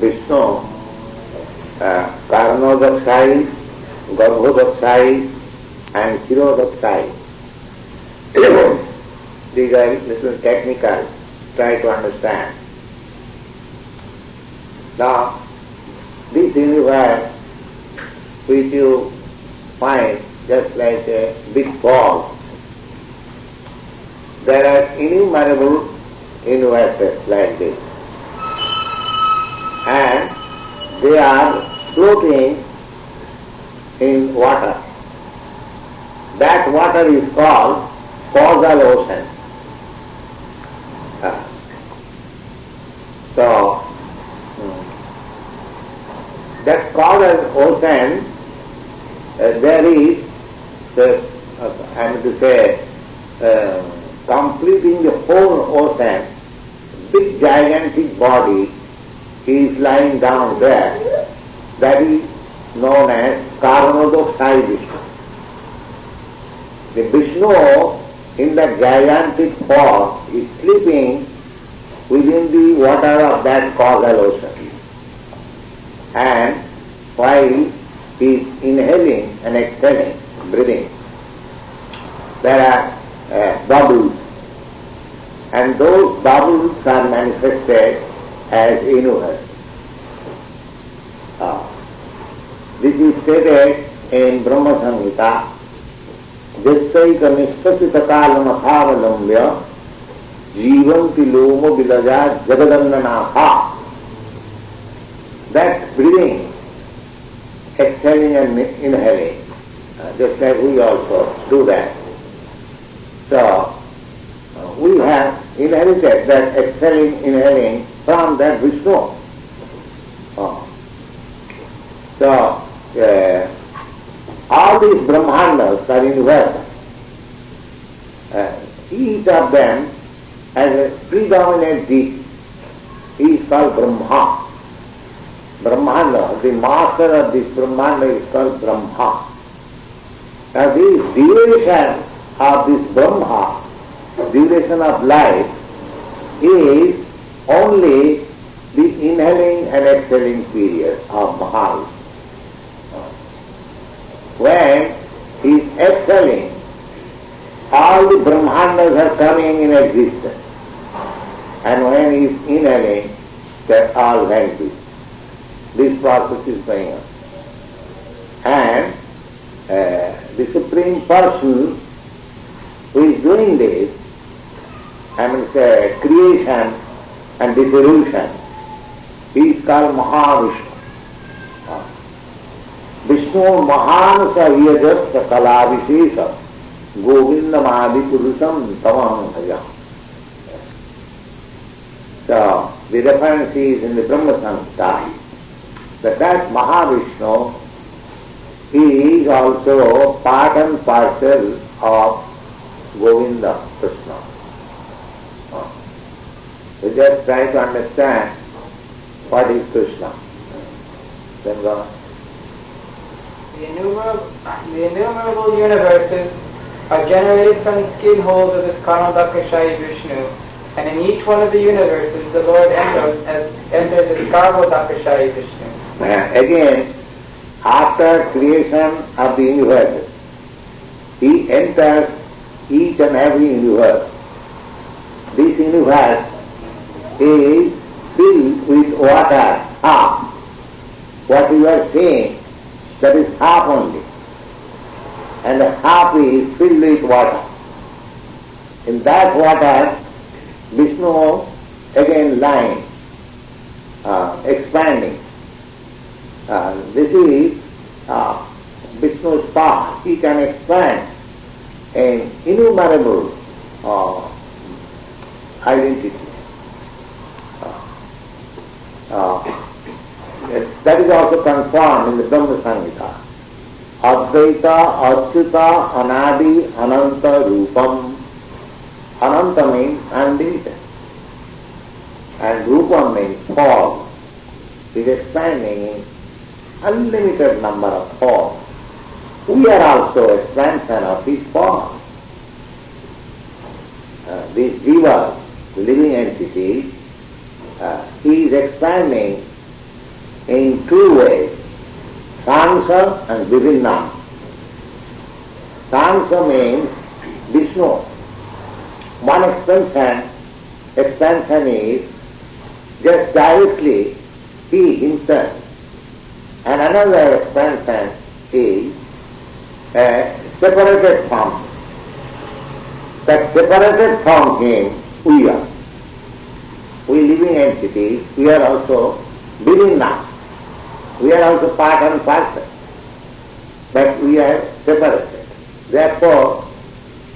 Vishnu, Karnodakshayi, Garbhodakshayi and Shirodakshayi. These are little technical, try to understand. Now, this universe which you find just like a big ball, there are innumerable universes like this, and they are floating in water. That water is called causal ocean. So, that causal ocean, there is, I mean to say, completing the whole ocean, big gigantic body is lying down there. That is known as Karnodakshayi Vishnu. The Vishnu in that gigantic form is sleeping within the water of that causal ocean. And while he is inhaling and exhaling, breathing, there are bubbles, and those bubbles are manifested as universe. This is stated in Brahma Samhita, Jasaika Nishpasita Kalamatavalambya Jivanti Loma Vilaja Jagadandanaha. That breathing, exhaling and inhaling, just like we also do that. So, we have inherited that exhaling, inhaling from that Vishnu. So, all these Brahmandas are universal. Each of them has a predominant deity. He is called Brahma. Brahmanda, the master of this Brahmanda is called Brahma. Now this duration of this Brahma, duration of life, is only the inhaling and exhaling period of Mahavishnu. When he is exhaling, all the Brahmandas are coming in existence. And when he is inhaling, they are all vanquished. This process is going on. And the Supreme Person who is doing this, I mean creation and dissolution, he is called Mahavishnu. Vishnu Mahansa Vyajasya Kalavishesha Govindam Adipurusam Tamam Bhajam. So the reference is in the Brahma Samhita that Mahavishnu is also part and parcel of Govinda Krishna. We just try to understand what is Krishna. Then go on. The innumerable universes are generated from the skin holes of this Karnodakshayi Vishnu, and in each one of the universes the Lord enters as Garbhodakshayi Vishnu. Again, after creation of the universe, he enters each and every universe. This universe is filled with water, half. What you are seeing, that is half only. And the half is filled with water. In that water, Vishnu again lying, expanding. This is Vishnu's power. He can expand an innumerable identity. That is also confirmed in the Brahma Samhita. Advaita, Achyuta, Anadi, Ananta, Rupam. Ananta means unlimited. And Rupam means form. He is expanding in unlimited number of forms. We are also expansion of his form. This jiva, living entity, he is expanding in two ways, Sansa and Vivinna. Sansa means Vishnu. One expansion is just directly he himself, and another expansion is a separated from. That separated from him we are. We living entities, we are also Vivinna. We are also part and parcel, but we are separated. Therefore,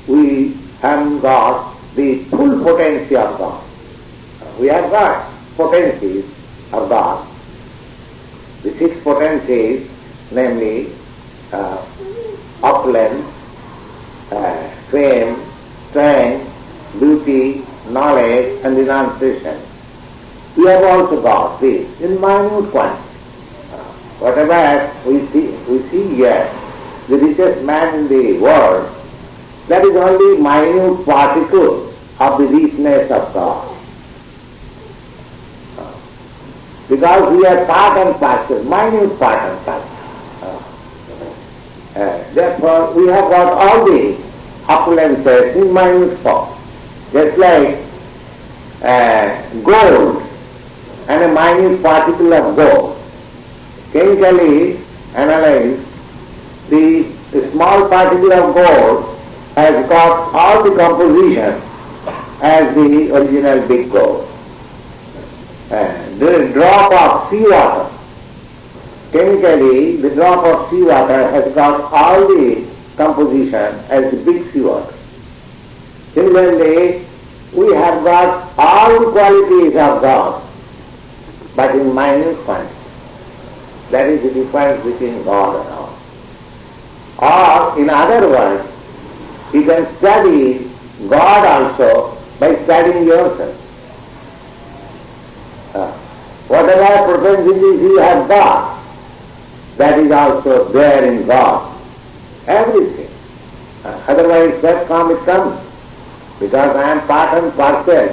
we have got the full potency of God. We have got potencies of God. The six potencies, namely opulence, fame, strength, beauty, knowledge and renunciation. We have also got this in minute quantity. Whatever we see here, the richest man in the world, that is only minute particle of the richness of God. Because we are part and parcel, minute part and parcel. Therefore, we have got all the opulences in minute form. Just like gold and a minute particle of gold. Chemically analyzed, the small particle of gold has got all the composition as the original big gold. The drop of seawater, chemically the drop of seawater has got all the composition as the big seawater. Similarly, we have got all the qualities of God, but in minute quantity. That is the difference between God and all. Or, in other words, you can study God also by studying yourself. Whatever propensities you have got, that is also there in God. Everything. Otherwise, that it comes. Because I am part and parcel.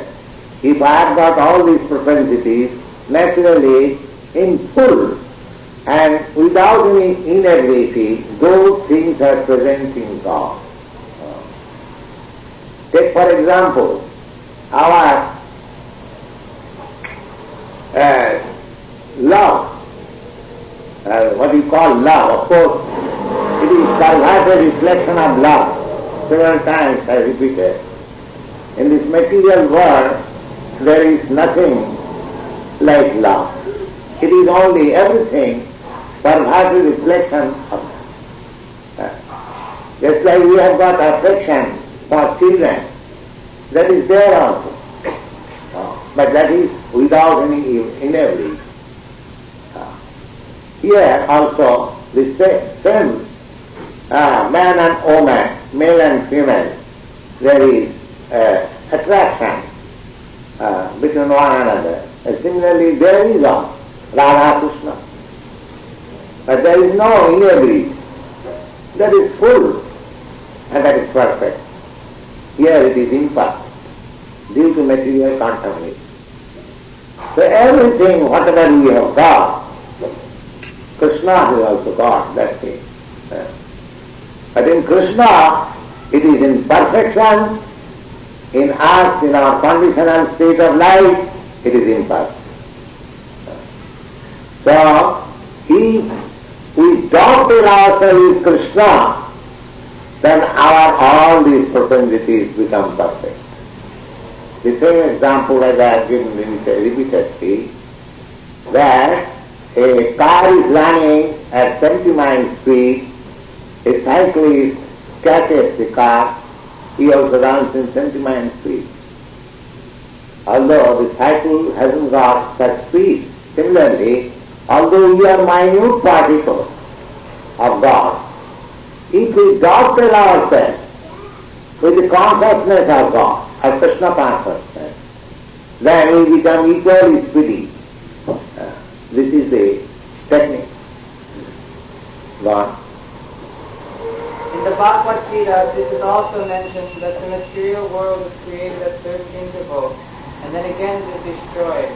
If I have got all these propensities, naturally, in full and without any inability, those things are present in God. Take for example, our love. What you call love, of course, it is a reflection of love. Several times I repeated. In this material world, there is nothing like love. It is only everything perhaps a reflection of that. Just like we have got affection for children, that is there also. But that is without any inability. Here also the same man and woman, male and female, there is attraction between one another. And similarly, there is also Radha Krishna. But there is no inability. That is full and that is perfect. Here it is imperfect due to material contamination. So everything, whatever we have got, Krishna has also got that thing. But in Krishna, it is in perfection. In us, in our conditional state of life, it is imperfect. So, if we doctor ourselves with Krishna, then all these propensities become perfect. The same example as I have given repeatedly, that a car is running at 20 miles speed, a cyclist catches the car, he also runs in 20 miles speed. Although the cycle hasn't got such speed, similarly, although we are minute particles of God, if we doctor ourselves with the consciousness of God, of Krsna Consciousness, then we become equally speedy. This is the technique. God. In the Bhagavad Gita, this is also mentioned that the material world is created at 13 devotes, and then again it is destroyed.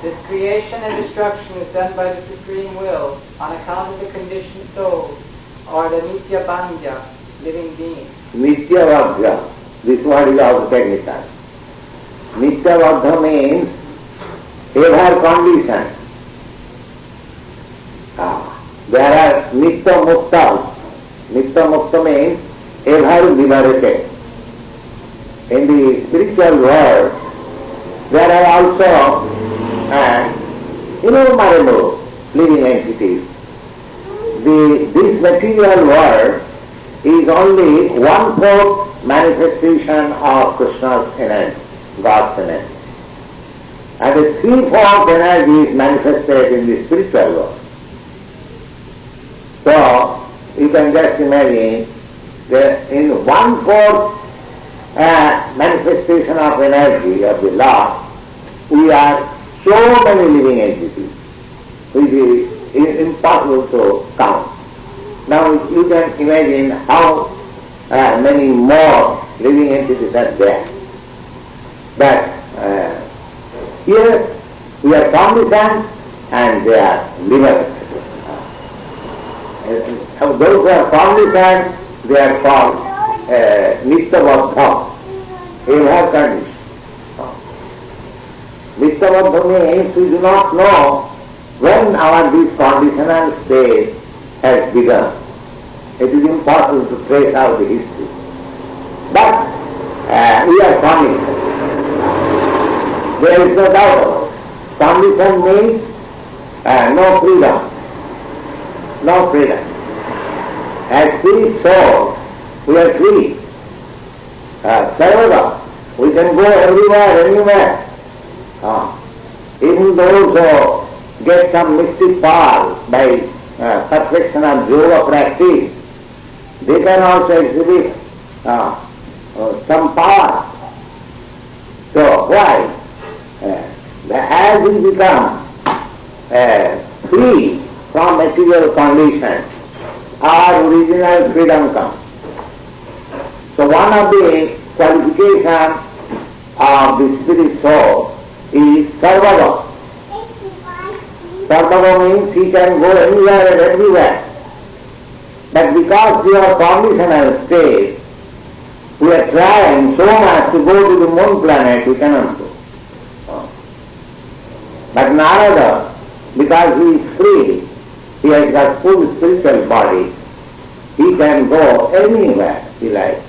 This creation and destruction is done by the Supreme Will on account of the conditioned souls, or the Nitya Bandha, living beings. Nitya Bandha, this word is also technical. Nitya Bandha means ever conditioned. There are Nitya Mukta. Nitya Mukta means ever liberated. In the spiritual world, there are also innumerable living entities. This material world is only 1/4 manifestation of Krishna's energy, God's energy. And the 3/4 energy is manifested in the spiritual world. So, you can just imagine that in 1/4 manifestation of energy of the Lord, we are so many living entities, which is impossible to count. Now you can imagine how many more living entities are there. But here we are conditioned and they are liberated. Those who are conditioned, they are called Nityabadha. They have condition. Nityabadha means we do not know when this conditional state has begun. It is impossible to trace out the history. But we are conditioned. There is no doubt about it. Condition means no freedom. No freedom. As free souls, we are free. Sarvada, we can go everywhere, anywhere. Even those who get some mystic power by perfection of yoga practice, they can also exhibit some power. So why? As we become free from material conditions, our original freedom comes. So one of the qualifications of the spirit soul is sarvada. Sarvada means he can go anywhere and everywhere. But because we are conditional state, we are trying so much to go to the moon planet, we cannot go. But Narada, because he is free, he has got full spiritual body, he can go anywhere he likes.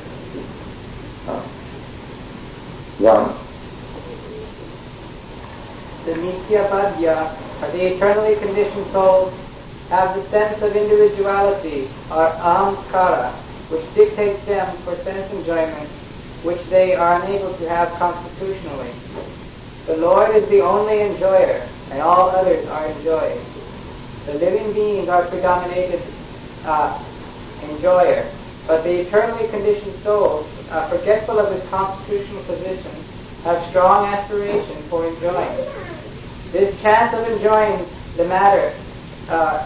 One. The Nitya Bandha, or the eternally conditioned souls, have the sense of individuality, or ahamkara, which dictates them for sense enjoyment, which they are unable to have constitutionally. The Lord is the only enjoyer, and all others are enjoyed. The living beings are predominated enjoyer, but the eternally conditioned souls, forgetful of his constitutional position, have strong aspiration for enjoying. This chance of enjoying the matter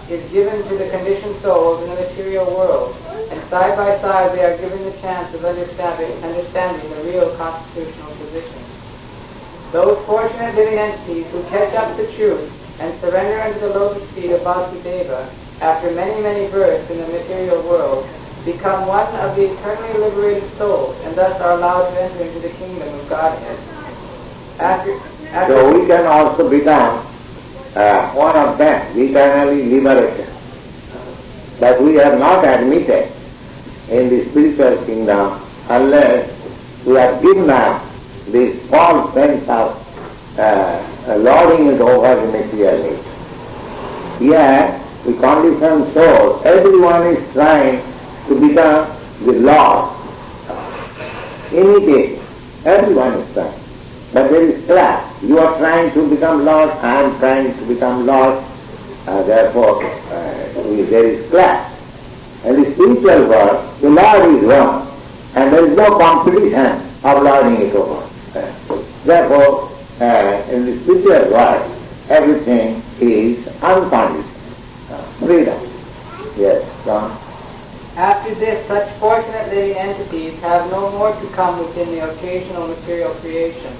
is given to the conditioned souls in the material world, and side by side they are given the chance of understanding the real constitutional position. Those fortunate living entities who catch up the truth and surrender unto the lotus feet of Bhaktivedanta after many, many births in the material world become one of the eternally liberated souls, and thus are allowed to enter into the kingdom of Godhead. So we can also become one of them, eternally liberated. But we are not admitted in the spiritual kingdom unless we are given up this false sense of lording it over the material age. Yet, the conditioned soul, everyone is trying to become the Lord. Imitate. Everyone is trying. But there is class. You are trying to become Lord, I am trying to become Lord. Therefore, there is class. In the spiritual world, the Lord is one, and there is no competition of lording it over. Therefore, in the spiritual world, everything is unconditional. Freedom. Yes, John. After this, such fortunate living entities have no more to come within the occasional material creation.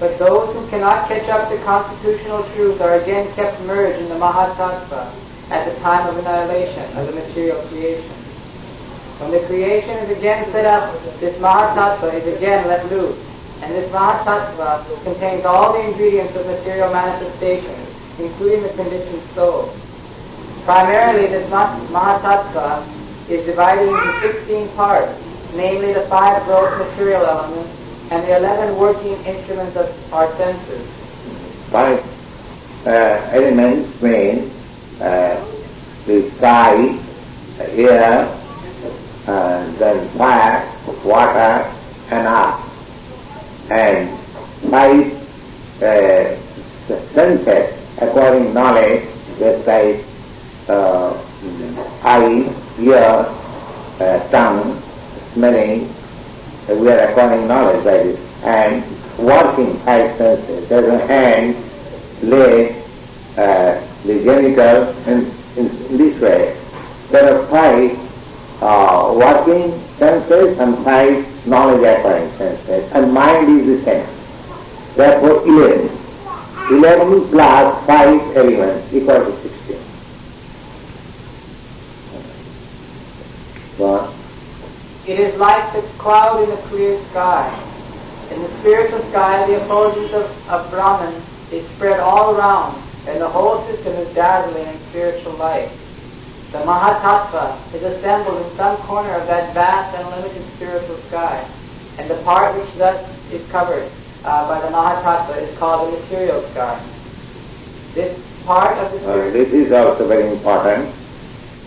But those who cannot catch up to constitutional truth are again kept merged in the Mahatattva at the time of annihilation of the material creation. When the creation is again set up, this Mahatattva is again let loose, and this Mahatattva contains all the ingredients of material manifestation, including the conditioned soul. Primarily, this Mahatattva is divided into 16 parts, namely the 5 gross material elements and the 11 working instruments of our senses. 5 elements mean the sky, air, then fire, water, and earth. And 5 senses, according knowledge, just like eye, ear, tongue, smelling, we are acquiring knowledge by this. And working 5 senses, there's a hand, leg, the genital, and in this way. There are 5 working senses and 5 knowledge acquiring senses, and mind is the same. Therefore 11. 11 plus 5 elements equal to 16. What? It is like the cloud in a clear sky. In the spiritual sky, the effulgence of Brahman is spread all around, and the whole system is dazzling in spiritual light. The Mahatattva is assembled in some corner of that vast and limited spiritual sky, and the part which thus is covered by the Mahatattva is called the material sky. This part of the spiritual... this is also very important.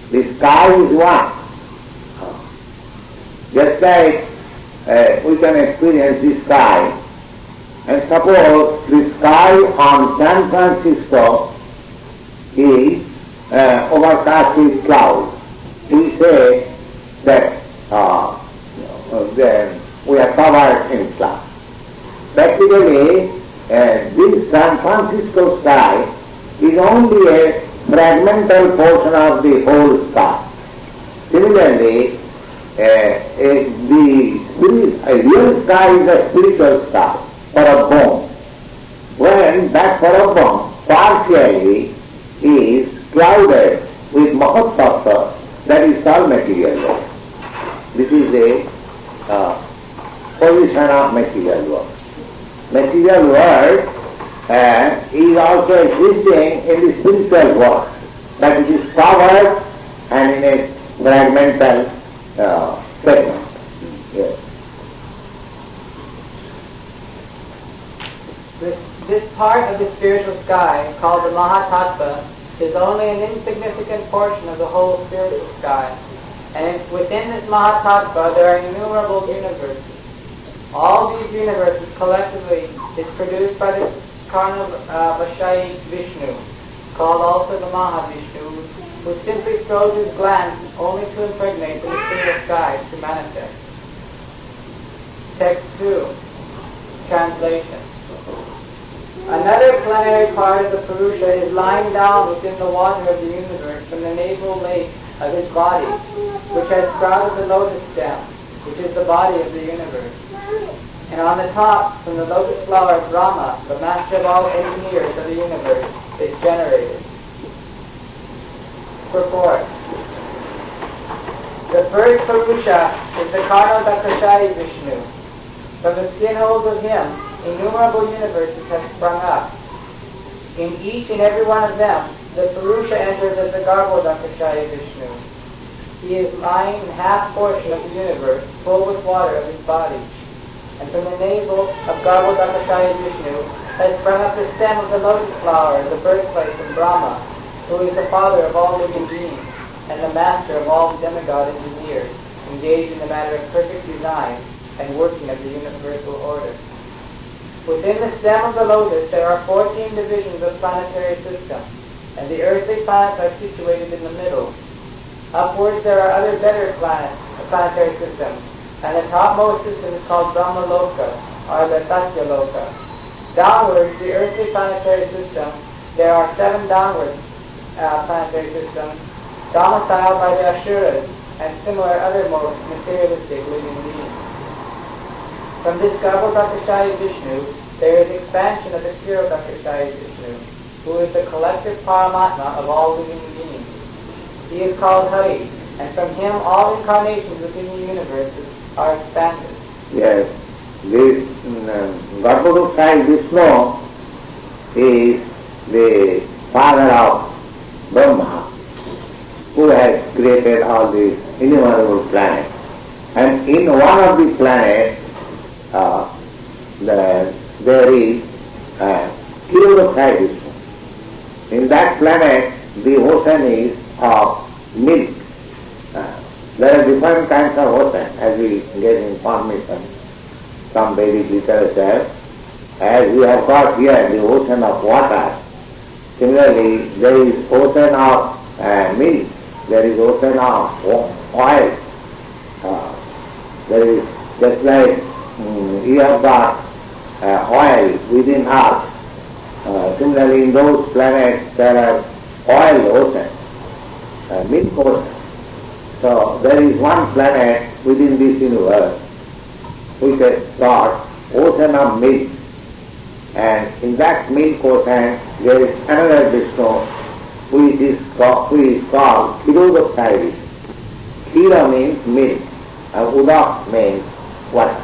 The sky is one. Just like we can experience the sky, and suppose the sky on San Francisco is overcast with clouds. We say that we are covered in clouds. Practically, this San Francisco sky is only a fragmental portion of the whole sky. Similarly, the real sky is a spiritual sky, Parabham. When that Parabham partially is clouded with Mahatattva, that is called material world. This is the position of material world. Material world is also existing in the spiritual world, that it is covered and in a fragmental segment. Yes. This part of the spiritual sky, called the Mahatattva, is only an insignificant portion of the whole spiritual sky. And within this Mahatattva there are innumerable universes. All these universes collectively is produced by the Karna-Vashai Vishnu, called also the Mahavishnu, who simply throws his glance only to impregnate the material sky to manifest. Text 2. Translation. Another plenary part of the Purusha is lying down within the water of the universe from the navel lake of his body, which has sprouted the lotus stem, which is the body of the universe. And on the top, from the lotus flower of Brahma, the master of all engineers of the universe, is generated. Purport. The first Purusha is the Karna-Dakashai Vishnu. From the skin holes of him, innumerable universes have sprung up. In each and every one of them, the Purusha enters as the Garbhodakashaya Vishnu. He is lying in half portion of the universe, full with water of his body. And from the navel of Garbhodakashaya Vishnu has sprung up the stem of the lotus flower, the birthplace of Brahma, who is the father of all living beings, and the master of all demigod engineers, engaged in the matter of perfect design and working of the universal order. Within the stem of the lotus there are 14 divisions of planetary system, and the earthly planets are situated in the middle. Upwards there are other better planetary systems, and the topmost system is called Brahma Loka, or the Satya Loka. Downwards, the earthly planetary system, there are 7 downward planetary systems, domiciled by the Asuras, and similar other materialistic living beings. From this Garbhodakashaya Vishnu, there is expansion of the Kshirodakashaya Vishnu, who is the collective Paramatma of all living beings. He is called Hari, and from him all incarnations within the universes are expanded. Yes, this Garbhodakshaya Vishnu is the father of Brahma, who has created all these innumerable planets. And in one of the planets, there is Kshirodakshaya Vishnu. In that planet, the ocean is of milk. There are different kinds of ocean, as we get information from Vedic literature. As we have got here the ocean of water, similarly there is ocean of milk, there is ocean of oil. There is just like you have got oil within earth. Similarly in those planets there are oil ocean, milk ocean. So there is one planet within this universe which has got ocean of milk, and in that milk ocean there is another Vishnu who is called Kshirodakshaya Vishnu. Kshira means milk, Udak means water.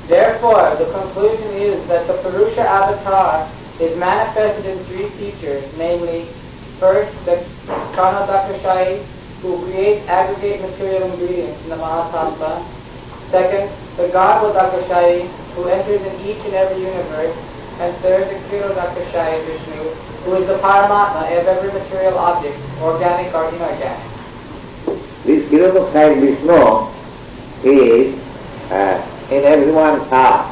Therefore, the conclusion is that the Purusha avatar is manifested in three features, namely, first, the Karnadakashai, who creates aggregate material ingredients in the Mahatattva. Second, the Garbhodakashai, who enters in each and every universe. And third, the Kshirodakashai Vishnu, who is the Paramatma of every material object, organic or inorganic. This Kshirodakashai Vishnu is in everyone's heart.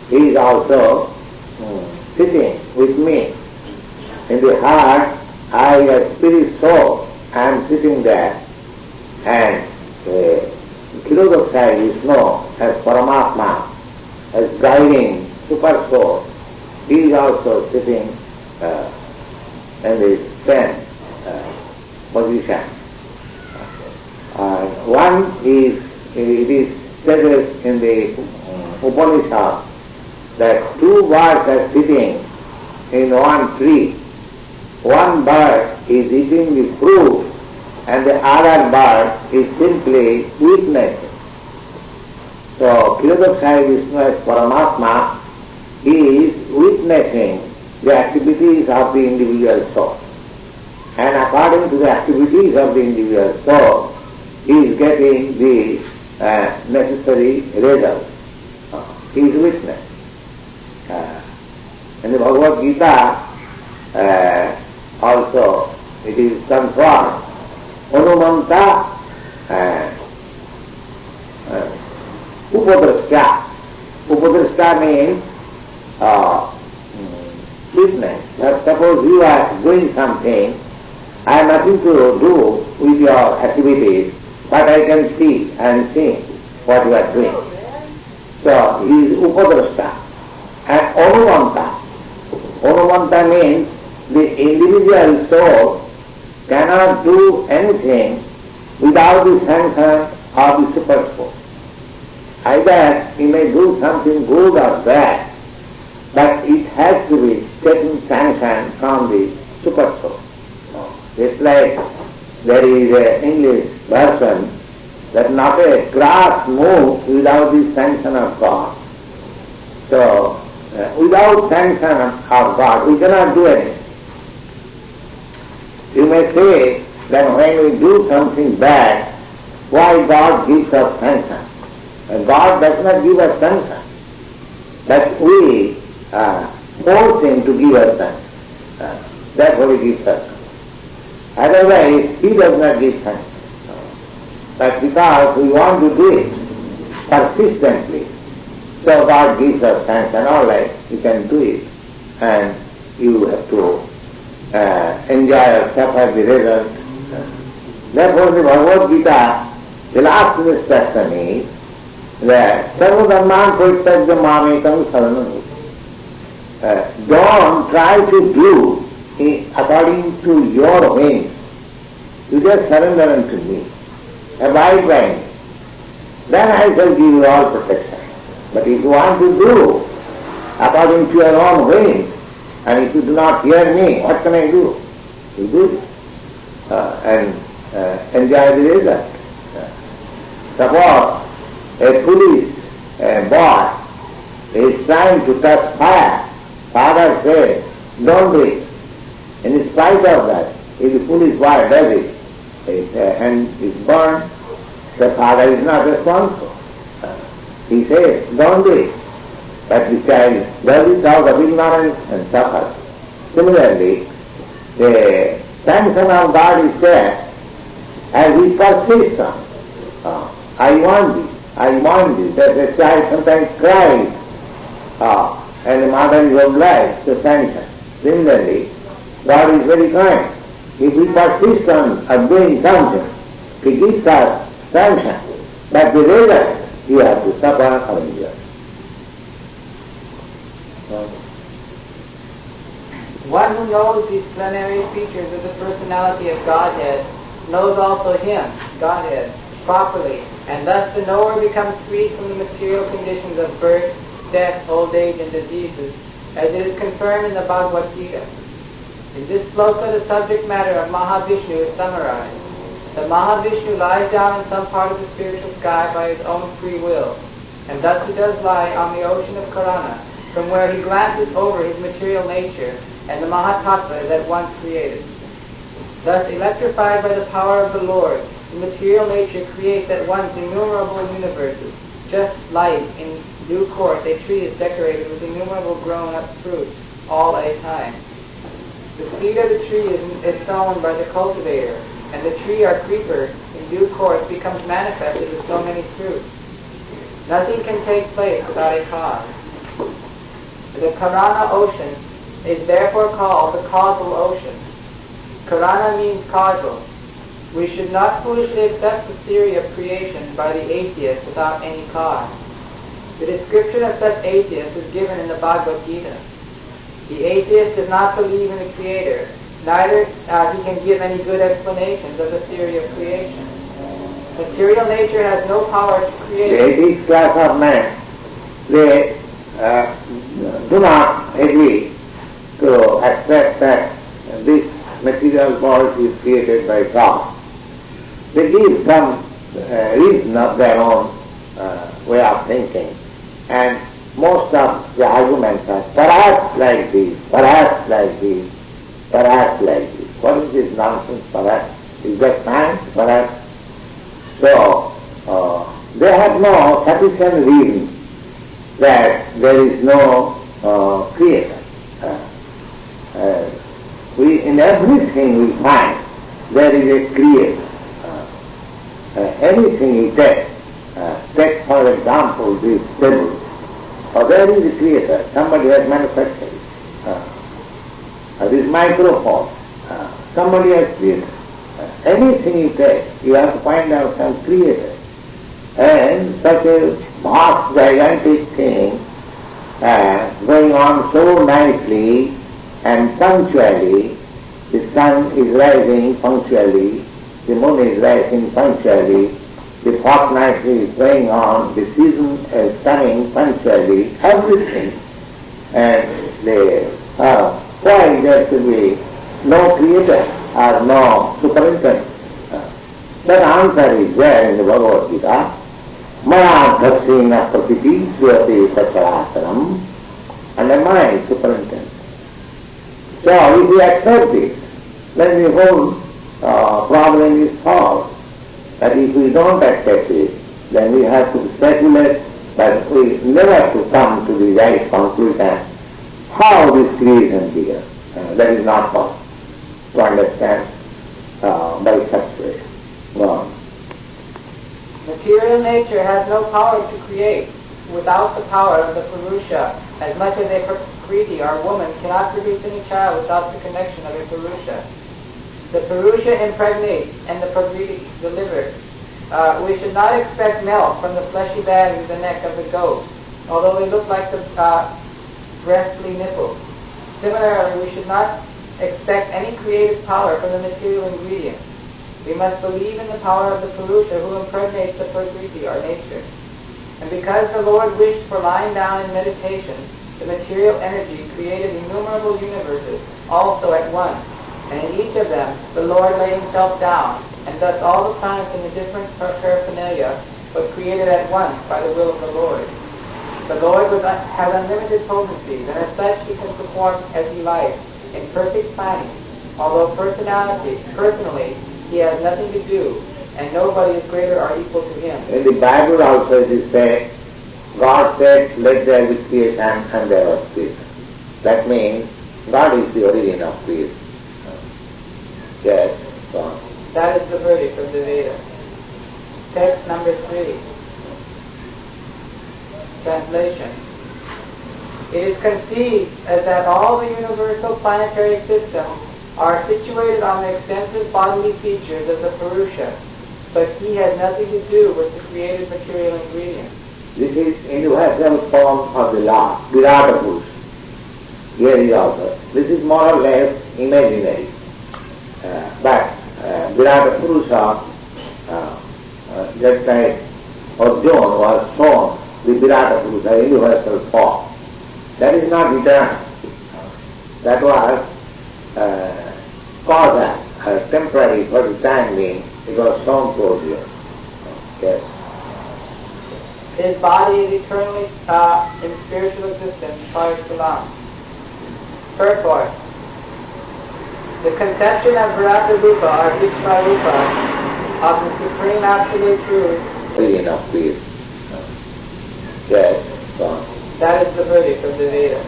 He is also sitting with me. In the heart, I, a spirit soul, I am sitting there, and Kshirodakashaya Vishnu as Paramatma, as guiding super soul, he is also sitting in the same position. One is, it is stated in the Upanishad that two birds are sitting in one tree. One bird is eating the fruit and the other bird is simply witnessing. So Kshirodakashaya Vishnu as Paramatma is witnessing the activities of the individual soul. And according to the activities of the individual soul, he is getting the necessary result. He is witness. In the Bhagavad Gita also it is confirmed. Anumanta Upadrashta. Upadrashta means witness. Suppose you are doing something, I have nothing to do with your activities, but I can see and see what you are doing. So he is Upadrashta. And Anumanta. Anumanta means the individual soul cannot do anything without the sanction of the super soul. Either he may do something good or bad, but it has to be taking sanction from the super soul. It's like there is an English version that not a grass moves without the sanction of God. So, without sanction of God, we cannot do anything. You may say that when we do something bad, why God gives us sanction? God does not give us sanction, but we force Him to give us sanction. Therefore He gives us sanction. Otherwise, He does not give sanction. But because we want to do it persistently, so God gives us sanction. All right, you can do it, and you have to enjoy or suffer the result. Therefore, the Bhagavad Gita, the last instruction is that Sarvadharman Parityajya Mamekam Saranam. Don't try to do according to your whims. You just surrender unto me. Abide by me. then I shall give you all protection. But if you want to do according to your own way, and if you do not hear me, what can I do? You do it and enjoy the result. Suppose a foolish boy is trying to touch fire. Father says, don't do it. In spite of that, if the foolish boy does it, and is burned, the father is not responsible. He says, don't do it. But the child does it out of ignorance and suffers. Similarly, the sanction of God is there, and he persists on. I want this, I want this. That the child sometimes cries, and the mother is obliged to sanction. Similarly, God is very kind. If we persist on doing something, He gives us sanction. But the result, you have to suffer or endure. One who knows these plenary features of the personality of Godhead knows also Him, Godhead, properly, and thus the knower becomes free from the material conditions of birth, death, old age, and diseases, as it is confirmed in the Bhagavad Gita. In this sloka, the subject matter of Mahavishnu is summarized. The Mahavishnu lies down in some part of the spiritual sky by his own free will, and thus he does lie on the ocean of Karana, from where he glances over his material nature, and the Mahatattva is at once created. Thus, electrified by the power of the Lord, the material nature creates at once innumerable universes, just like in due course a tree is decorated with innumerable grown-up fruits, all at a time. The seed of the tree is sown by the cultivator, and the tree or creeper in due course becomes manifested with so many fruits. Nothing can take place without a cause. The Karana ocean is therefore called the causal ocean. Karana means causal. We should not foolishly accept the theory of creation by the atheist without any cause. The description of such atheists is given in the Bhagavad Gita. The atheist does not believe in the Creator, neither he can give any good explanations of the theory of creation. Material nature has no power to create. The atheist class of men, they do not agree to accept that this material world is created by God. They give some reason of their own way of thinking, and most of the arguments are perhaps like this, perhaps like this, perhaps like this. What is this nonsense, perhaps? Is that science, perhaps? So, they have no sufficient reason that there is no creator. In everything we find there is a creator. Anything you take for example this table, there is a creator, somebody has manufactured it. This microphone, somebody has created. Anything you take, you have to find out some creator. And such a vast, gigantic thing going on so nicely and punctually, the sun is rising punctually, the moon is rising punctually, the fortnightly is going on, the season is coming punctually, everything. And why there should be no creator or no superintendent? That answer is there in the Bhagavad Gita. Maya dhaksina prakriti suyate sacharasaram, and am I superintendent? So if we accept this, then the whole problem is solved. But if we don't accept it, then we have to speculate, but we never have to come to the right conclusion how this creation began. That is not possible to understand by such way. Go on. Material nature has no power to create. Without the power of the Purusha, as much as a Prakriti or woman cannot produce any child without the connection of a Purusha. The Purusha impregnates and the Prakriti delivers. We should not expect milk from the fleshy bag in the neck of the goat, although they look like the breastly nipples. Similarly, we should not expect any creative power from the material ingredients. We must believe in the power of the Purusha who impregnates the Prakriti, our nature. And because the Lord wished for lying down in meditation, the material energy created innumerable universes, also at once. And in each of them, the Lord laid himself down, and thus all the planets in the different paraphernalia was created at once by the will of the Lord. The Lord has unlimited potency, and as such he can perform as he likes, in perfect planning, although personally, he has nothing to do, and nobody is greater or equal to him. In the Bible also it is said, God said, let there be creation, and there was creation. That means God is the origin of creation. Yes, go on. That is the verdict of the Veda. Text number 3. Translation. It is conceived as that all the universal planetary systems are situated on the extensive bodily features of the Purusha, but he has nothing to do with the created material ingredients. This is universal form of the Lord, Virata Purusha. Here is also. This is more or less imaginary. But Virata Purusha, just like Arjuna was shown the Virata Purusha, universal form. That is not eternal. That was causal, temporary for the time being. It was shown to Arjuna. Yes. His body is eternally in spiritual existence prior to life. Purport. The conception of Virata Rupa or Vishvarupa of the Supreme Absolute Truth. Enough, please. Yes, go on. That is the verdict of the Veda.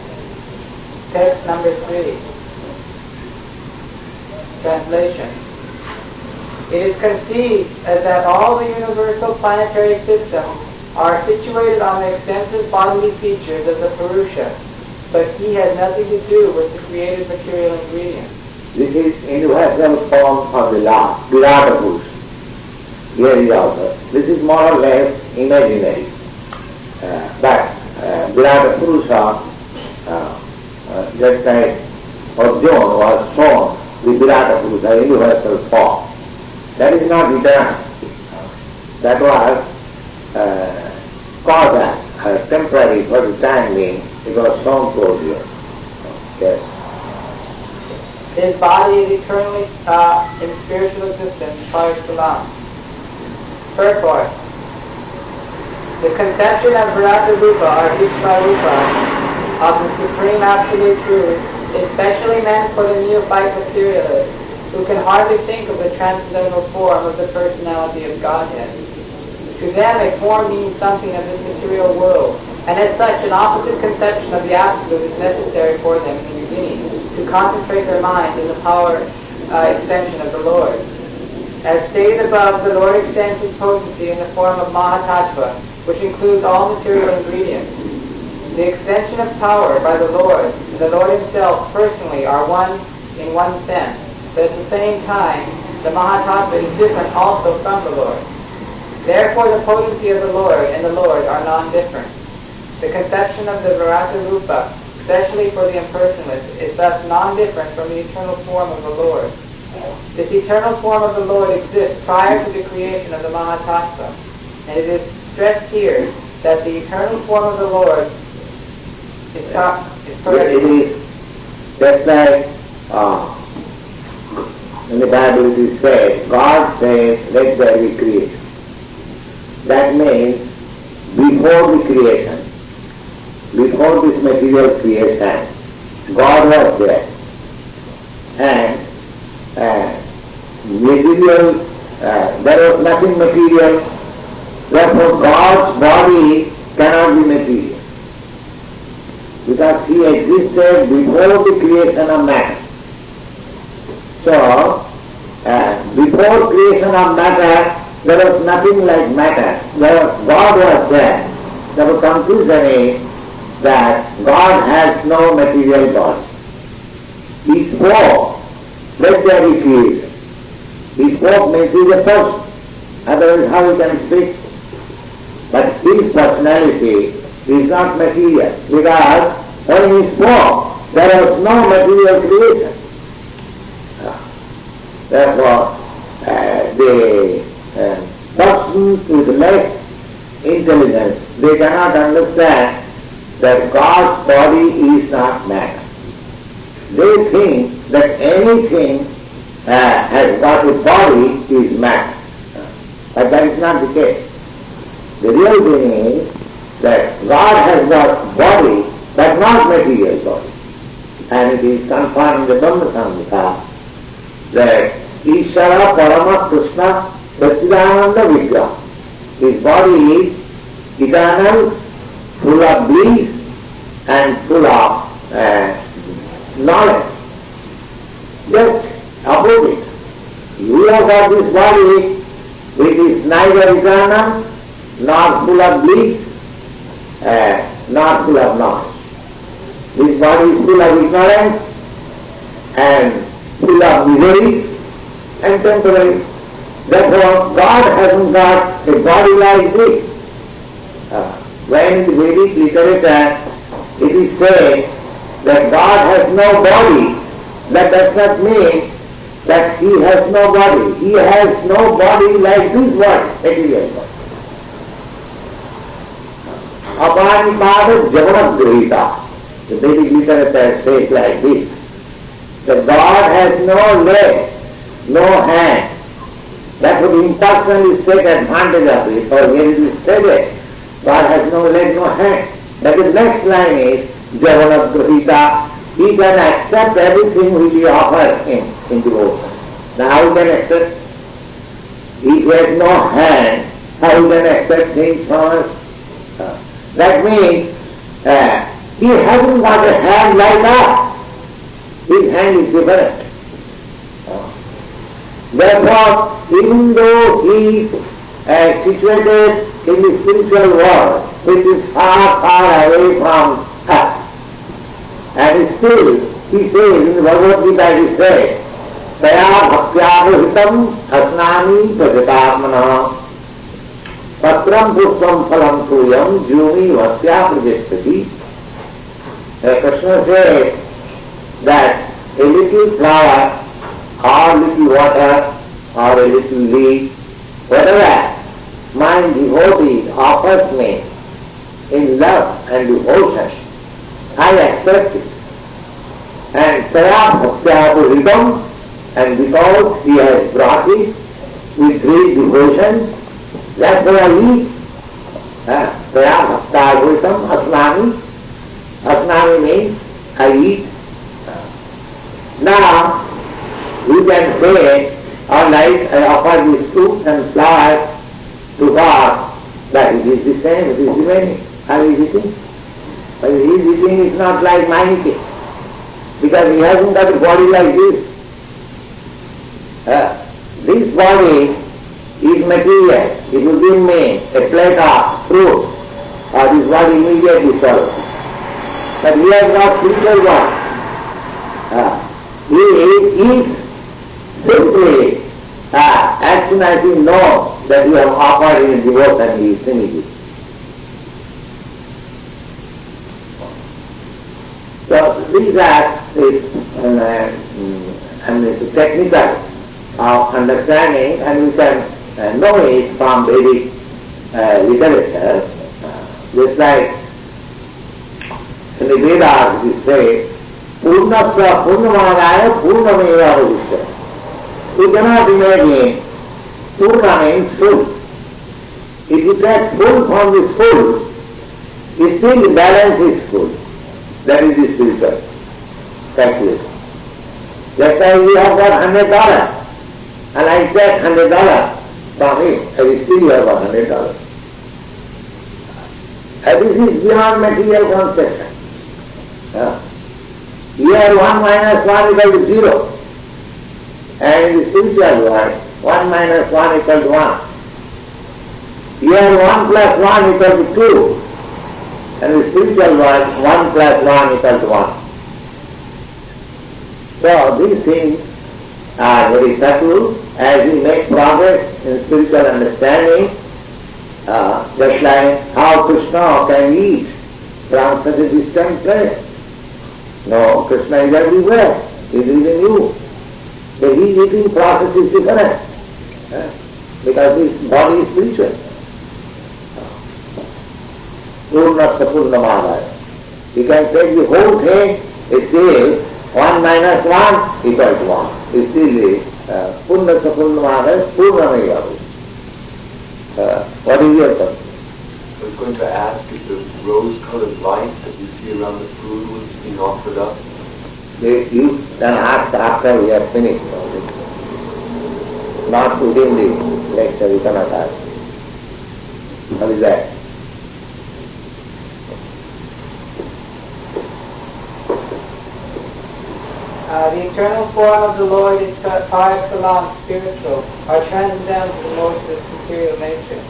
Text number 3. Translation. It is conceived as that all the universal planetary systems are situated on the extensive bodily features of the Purusha, but he has nothing to do with the created material ingredients. This is universal form of the Lord, Virata Purusha. Here is also. This is more or less imaginary. But Virata Purusha, just like Arjuna was shown the Virata Purusha, universal form. That is not eternal. That was causal, temporary for the time being. It was shown to Arjuna. Yes. His body is eternally in spiritual existence prior to life. Purport. The conception of Virata Rupa or Vishvarupa of the Supreme Absolute Truth is specially meant for the neophyte materialist who can hardly think of the transcendental form of the personality of Godhead. To them a form means something of this material world, and as such an opposite conception of the Absolute is necessary for them in the beginning to concentrate their minds in the power extension of the Lord. As stated above, the Lord extends his potency in the form of Mahatattva, which includes all material ingredients. The extension of power by the Lord and the Lord himself personally are one in one sense, but at the same time, the Mahatattva is different also from the Lord. Therefore, the potency of the Lord and the Lord are non-different. The conception of the Virata Rupa, especially for the impersonalist, is thus non-different from the eternal form of the Lord. This eternal form of the Lord exists prior to the creation of the Mahatattva, and it is stressed here that the eternal form of the Lord is correct. It is just like in the Bible it is said, God says, let there be creation. That means before the creation, before this material creation, God was there. And material, there was nothing material, therefore God's body cannot be material. Because he existed before the creation of matter. So, before creation of matter, there was nothing like matter. God was there. The conclusion is that God has no material body. He spoke, let there be creation. He spoke means he is a person. Otherwise how he can speak? But his personality is not material, because when he spoke, there was no material creation. Therefore, the persons with less intelligence, they cannot understand that God's body is not matter. They think that anything has got a body is matter. But that is not the case. The real thing is that God has got body, but not material body. And it is confirmed in the Brahma Samhita that Ishara Parama Krsna Consciousness Vigraha. His body is eternal, full of bliss and full of knowledge. Just opposite. You have got this body which is neither eternal, nor full of bliss, nor full of knowledge. This body is full of ignorance and full of misery and temporary. Therefore, God hasn't got a body like this. When in the Vedic literature it is said that God has no body, that does not mean that He has no body. He has no body like this body, material body. Apanipada Javanadgrihita. The Vedic literature says like this, that God has no leg, no hand. That would impersonally take advantage of it, or here it is stated, God has no leg, no hand. But the next line is, Javanadgrihita, He can accept everything which we offer Him in devotion. Now how He can accept? He has no hand, how He can accept things from us? That means, He hasn't got a hand like us. His hand is different. Therefore, even though He is situated in the spiritual world, which is far, far away from us, and still, He says in the Bhagavad Gita, He says, Taya bhaktyavihitam asnami prajatarmana patram pushpam phalam tuyam jyumi vasya prajastati. Krishna says that a little flower or little water or a little leaf, whatever my devotee offers me in love and devotion, I accept it. And Taya bhaktyavihitam, and because He has brought it with great devotion, that's why I eat. Taya bhaktyavihitam asnami. Asnami means I eat. Now, you can say, all right, I offer these fruits and flowers to God, that it is the same, it is remaining. How is eating? But his eating is not like my eating, because he hasn't got a body like this. This body is material. If you give me a plate of fruit, this body immediately swallows. But he has got spiritual body. He eats simply as soon as he knows that you have offered him devotion, he is finished. So these are the technical of understanding, and we can know it from Vedic literature. Just like in the Vedas it says, Purnasya Purnamadaya Purnameva Avadishya. You cannot imagine Purna means full. If you take full from the full, still the balance is full. That is the spiritual calculation. Just like you have got $100, and I take $100 from him, I still have got $100. And this is beyond material conception. Here 1 minus 1 equal to 0. And in the spiritual world, 1 minus 1 equal to 1. Here 1 plus 1 equal to 2. And in the spiritual world, 1 plus 1 equal to 1. So these things are very subtle. As we make progress in spiritual understanding, just like how Krishna can eat from such a distant place. No, Krishna is everywhere. He is in you. The his eating process is different. Because this body is spiritual. Purnasya Purnamādaya. You can take the whole thing, it's still 1 minus 1 equal to 1. It's still Purnasya Purnamādaya, Purnamaya. What is your question? I was going to ask if the rose-colored light that you see around the food was being offered up. You can ask after we have finished. Not within the lecture, you cannot ask. What is that? The eternal form of the Lord is par excellence spiritual, or transcendental to the modes of material nature.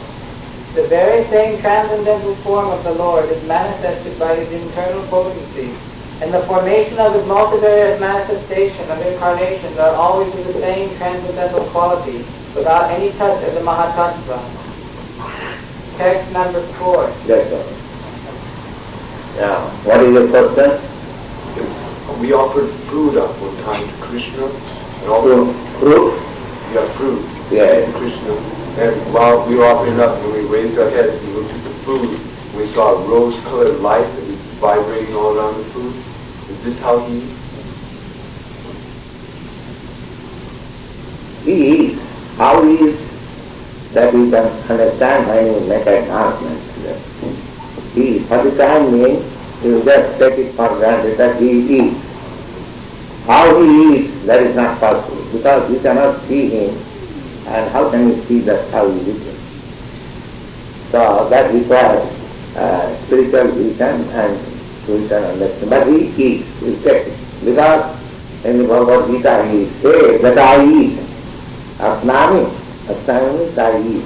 The very same transcendental form of the Lord is manifested by his internal potency, and the formation of his multivariate manifestation of incarnations are always of the same transcendental quality, without any touch of the Mahatattva. Text number 4. Yes, sir. Yeah. What is your question? We offered food up one time to Krishna, and also Fruit? fruit Yes. to Krishna. And while we were offering up, when we raised our heads, we looked at the food, we saw a rose-colored light that was vibrating all around the food. Is this how he eats? He eats. How he eats, that we can understand when you make an announcement. He, for the time being, you just take it for granted that he eats. How he eats, that is not possible, because you cannot see him, and how can you see that how he eats? So that requires spiritual vision and spiritual understanding. But he eats, he takes it. Because in the Bhagavad Gita he says that I eat. Asnami means I eat.